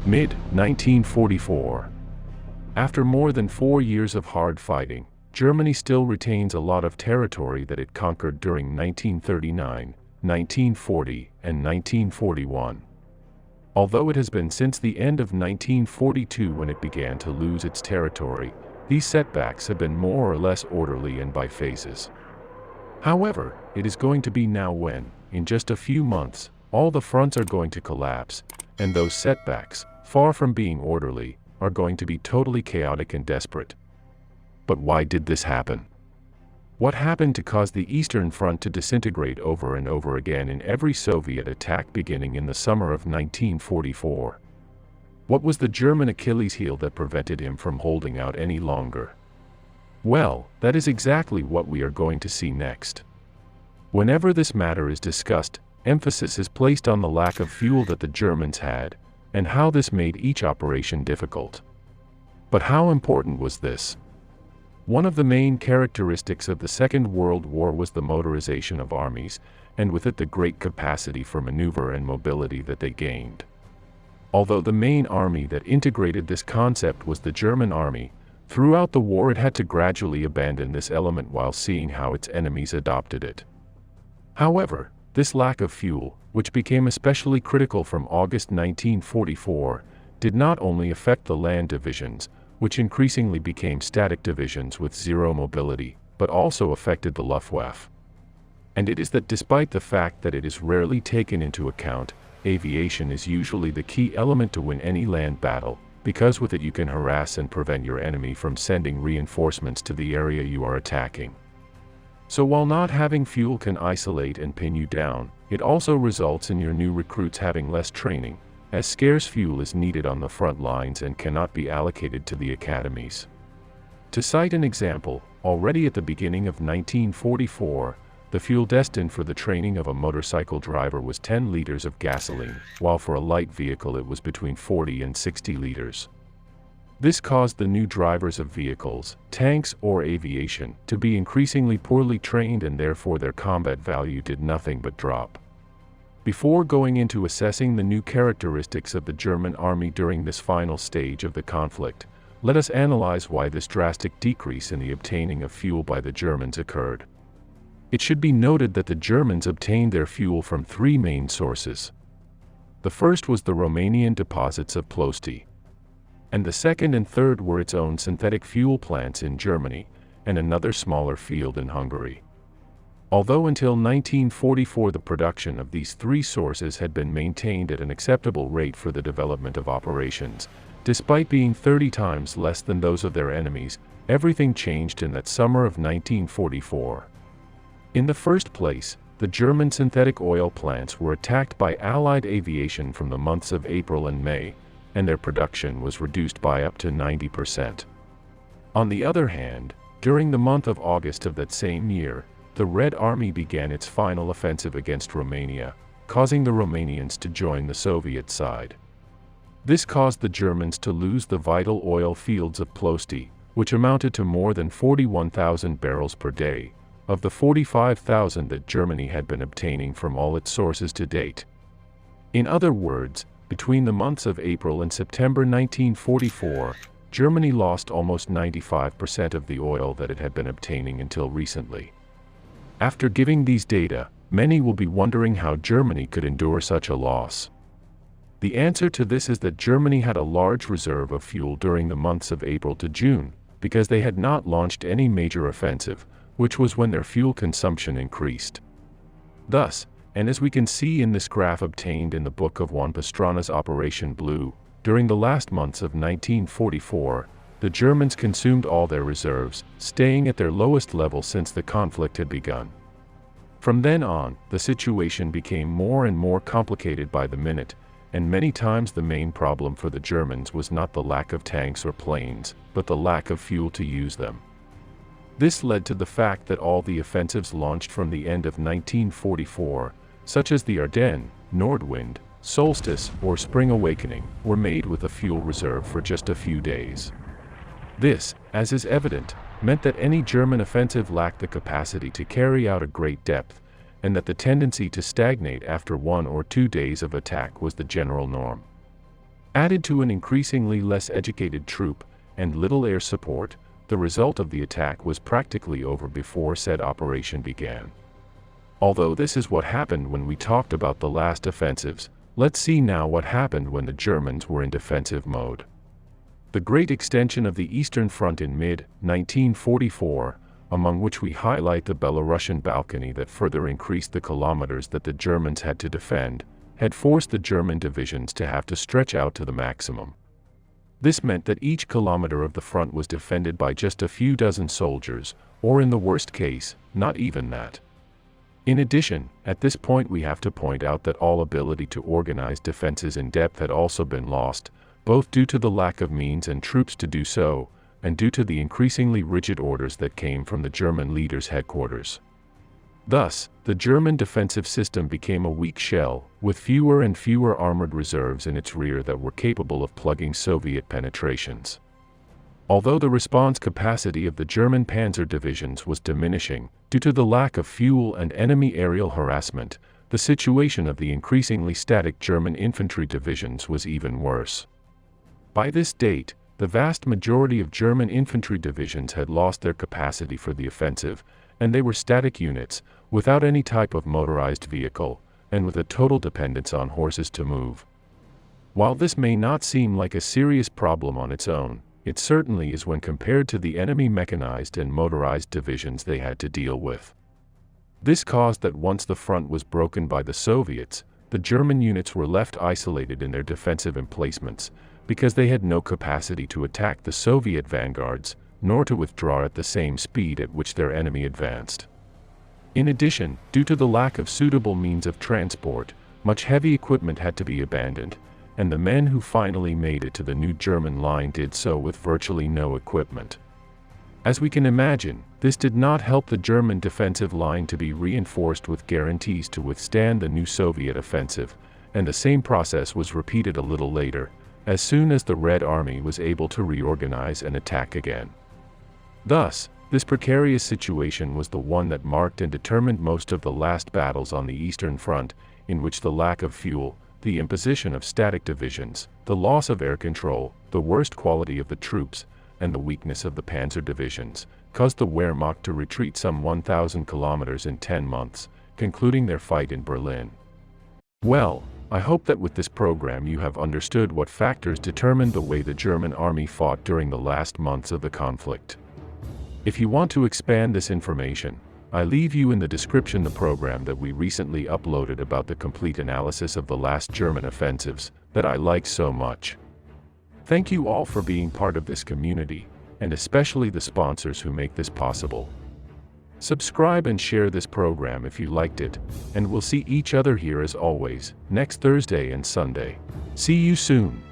Mid-1944. After more than 4 years of hard fighting, Germany still retains a lot of territory that it conquered during 1939, 1940, and 1941. Although it has been since the end of 1942 when it began to lose its territory, these setbacks have been more or less orderly and by phases. However, it is going to be now when, in just a few months, all the fronts are going to collapse, and those setbacks, far from being orderly, are going to be totally chaotic and desperate. But why did this happen? What happened to cause the Eastern Front to disintegrate over and over again in every Soviet attack beginning in the summer of 1944? What was the German Achilles heel that prevented him from holding out any longer? Well, that is exactly what we are going to see next. Whenever this matter is discussed, emphasis is placed on the lack of fuel that the Germans had, and how this made each operation difficult. But how important was this? One of the main characteristics of the Second World War was the motorization of armies, and with it the great capacity for maneuver and mobility that they gained. Although the main army that integrated this concept was the German army, throughout the war it had to gradually abandon this element while seeing how its enemies adopted it. However, this lack of fuel, which became especially critical from August 1944, did not only affect the land divisions, which increasingly became static divisions with zero mobility, but also affected the Luftwaffe. And it is that despite the fact that it is rarely taken into account, aviation is usually the key element to win any land battle, because with it you can harass and prevent your enemy from sending reinforcements to the area you are attacking. So while not having fuel can isolate and pin you down, it also results in your new recruits having less training, as scarce fuel is needed on the front lines and cannot be allocated to the academies. To cite an example, already at the beginning of 1944, the fuel destined for the training of a motorcycle driver was 10 liters of gasoline, while for a light vehicle it was between 40 and 60 liters. This caused the new drivers of vehicles, tanks or aviation, to be increasingly poorly trained, and therefore their combat value did nothing but drop. Before going into assessing the new characteristics of the German army during this final stage of the conflict, let us analyze why this drastic decrease in the obtaining of fuel by the Germans occurred. It should be noted that the Germans obtained their fuel from 3 main sources. The first was the Romanian deposits of Ploiești, and the second and third were its own synthetic fuel plants in Germany, and another smaller field in Hungary. Although until 1944 the production of these 3 sources had been maintained at an acceptable rate for the development of operations, despite being 30 times less than those of their enemies, everything changed in that summer of 1944. In the first place, the German synthetic oil plants were attacked by Allied aviation from the months of April and May, and their production was reduced by up to 90%. On the other hand, during the month of August of that same year, the Red Army began its final offensive against Romania, causing the Romanians to join the Soviet side. This caused the Germans to lose the vital oil fields of Ploiești, which amounted to more than 41,000 barrels per day, of the 45,000 that Germany had been obtaining from all its sources to date. In other words, between the months of April and September 1944, Germany lost almost 95% of the oil that it had been obtaining until recently. After giving these data, many will be wondering how Germany could endure such a loss. The answer to this is that Germany had a large reserve of fuel during the months of April to June, because they had not launched any major offensive, which was when their fuel consumption increased. Thus, and as we can see in this graph obtained in the book of Juan Pastrana's Operation Blue, during the last months of 1944, the Germans consumed all their reserves, staying at their lowest level since the conflict had begun. From then on, the situation became more and more complicated by the minute, and many times the main problem for the Germans was not the lack of tanks or planes, but the lack of fuel to use them. This led to the fact that all the offensives launched from the end of 1944, such as the Ardennes, Nordwind, Solstice, or Spring Awakening, were made with a fuel reserve for just a few days. This, as is evident, meant that any German offensive lacked the capacity to carry out a great depth, and that the tendency to stagnate after 1 or 2 days of attack was the general norm. Added to an increasingly less educated troop and little air support, the result of the attack was practically over before said operation began. Although this is what happened when we talked about the last offensives, let's see now what happened when the Germans were in defensive mode. The great extension of the Eastern Front in mid-1944, among which we highlight the Belarusian Balcony that further increased the kilometers that the Germans had to defend, had forced the German divisions to have to stretch out to the maximum. This meant that each kilometer of the front was defended by just a few dozen soldiers, or in the worst case, not even that. In addition, at this point we have to point out that all ability to organize defenses in depth had also been lost, both due to the lack of means and troops to do so, and due to the increasingly rigid orders that came from the German leaders' headquarters. Thus, the German defensive system became a weak shell, with fewer and fewer armored reserves in its rear that were capable of plugging Soviet penetrations. Although the response capacity of the German panzer divisions was diminishing, due to the lack of fuel and enemy aerial harassment, the situation of the increasingly static German infantry divisions was even worse. By this date, the vast majority of German infantry divisions had lost their capacity for the offensive, and they were static units, without any type of motorized vehicle, and with a total dependence on horses to move. While this may not seem like a serious problem on its own, it certainly is when compared to the enemy mechanized and motorized divisions they had to deal with. This caused that once the front was broken by the Soviets, the German units were left isolated in their defensive emplacements, because they had no capacity to attack the Soviet vanguards, nor to withdraw at the same speed at which their enemy advanced. In addition, due to the lack of suitable means of transport, much heavy equipment had to be abandoned, and the men who finally made it to the new German line did so with virtually no equipment. As we can imagine, this did not help the German defensive line to be reinforced with guarantees to withstand the new Soviet offensive, and the same process was repeated a little later, as soon as the Red Army was able to reorganize and attack again. Thus, this precarious situation was the one that marked and determined most of the last battles on the Eastern Front, in which the lack of fuel, the imposition of static divisions, the loss of air control, the worst quality of the troops, and the weakness of the panzer divisions, caused the Wehrmacht to retreat some 1,000 kilometers in 10 months, concluding their fight in Berlin. Well, I hope that with this program you have understood what factors determined the way the German army fought during the last months of the conflict. If you want to expand this information, I leave you in the description the program that we recently uploaded about the complete analysis of the last German offensives, that I like so much. Thank you all for being part of this community, and especially the sponsors who make this possible. Subscribe and share this program if you liked it, and we'll see each other here as always, next Thursday and Sunday. See you soon.